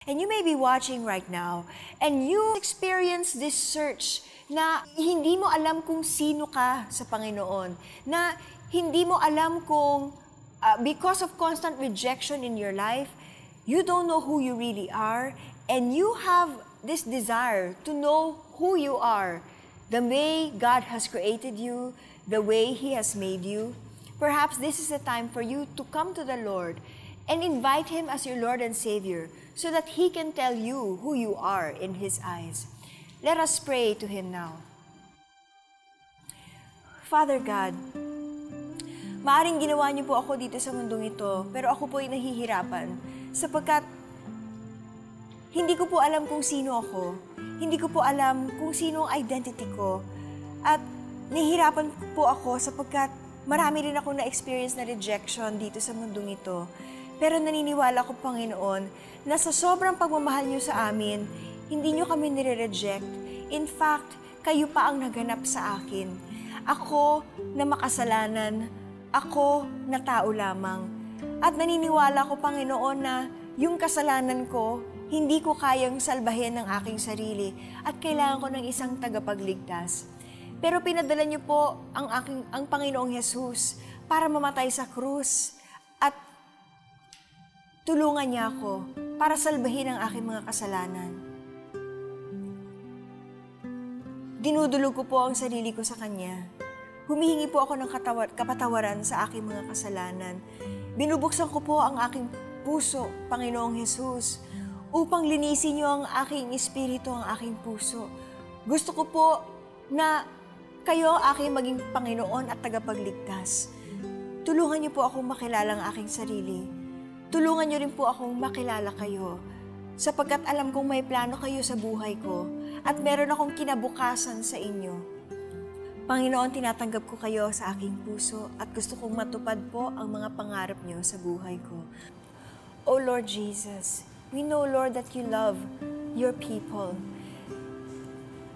And you may be watching right now, and you experience this search na hindi mo alam kung sino ka sa Panginoon, na hindi mo alam kung because of constant rejection in your life, you don't know who you really are, and you have this desire to know who you are, the way God has created you, the way He has made you. Perhaps this is the time for you to come to the Lord and invite Him as your Lord and Savior so that He can tell you who you are in His eyes. Let us pray to Him now. Father God, maaring ginawa niyo po ako dito sa mundong ito, pero ako po ay nahihirapan sapagkat hindi ko po alam kung sino ako. Hindi ko po alam kung sino ang identity ko. At nahihirapan po ako sapagkat marami rin akong na-experience na rejection dito sa mundong ito. Pero naniniwala ko, Panginoon, na sa sobrang pagmamahal niyo sa amin, hindi niyo kami nire-reject. In fact, kayo pa ang naghanap sa akin. Ako na makasalanan, ako na tao lamang. At naniniwala ko, Panginoon, na yung kasalanan ko, hindi ko kayang salbahin ng aking sarili at kailangan ko ng isang tagapagligtas. Pero pinadala niyo po ang Panginoong Jesus para mamatay sa krus at tulungan niya ako para salbahin ang aking mga kasalanan. Dinudulog ko po ang sarili ko sa Kanya. Humihingi po ako ng kapatawaran sa aking mga kasalanan. Binubuksan ko po ang aking puso, Panginoong Jesus, upang linisin niyo ang aking espiritu, ang aking puso. Gusto ko po na kayo aking maging Panginoon at tagapagligtas. Tulungan niyo po akong makilala ang aking sarili. Tulungan niyo rin po akong makilala kayo, sapagkat alam kong may plano kayo sa buhay ko at meron akong kinabukasan sa inyo. Panginoon, tinatanggap ko kayo sa aking puso at gusto kong matupad po ang mga pangarap niyo sa buhay ko. O Lord Jesus, we know, Lord, that you love your people.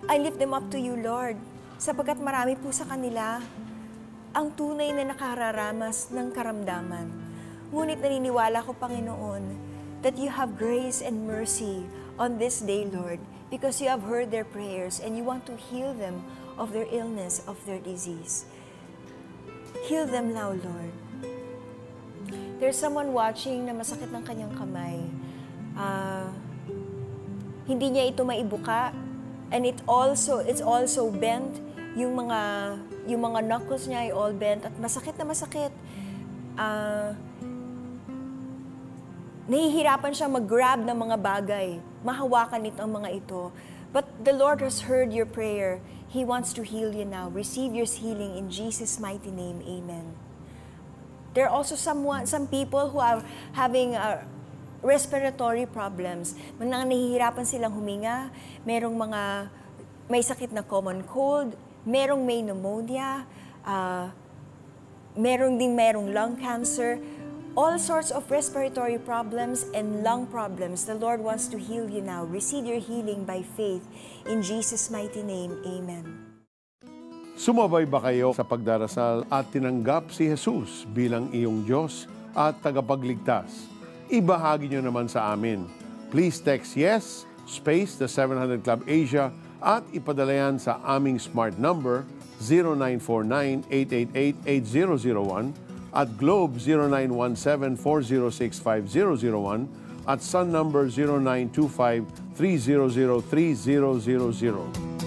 I lift them up to you, Lord, sapagkat marami po sa kanila ang tunay na nakararamas ng karamdaman. Ngunit naniniwala ko, Panginoon, that you have grace and mercy on this day, Lord, because you have heard their prayers and you want to heal them of their illness, of their disease. Heal them now, Lord. There's someone watching na masakit ng kanyang kamay. Hindi niya ito maibuka, and it's also bent. Yung mga knuckles niya ay all bent at masakit na masakit. Nahihirapan siya mag-grab ng mga bagay, mahawakan ito ang mga ito. But the Lord has heard your prayer. He wants to heal you now. Receive your healing in Jesus' mighty name. Amen. There are also some people who are having respiratory problems. Nahihirapan silang huminga, may sakit na common cold, merong may pneumonia, merong lung cancer, all sorts of respiratory problems and lung problems. The Lord wants to heal you now. Receive your healing by faith. In Jesus' mighty name, amen. Sumabay ba kayo sa pagdarasal at tinanggap si Jesus bilang iyong Diyos at tagapagligtas? Ibahagi nyo naman sa amin. Please text yes, space the 700 Club Asia at ipadala yan sa aming smart number 0949-888-8001 at Globe 0917-406-5001 at Sun number 0925-300-3000.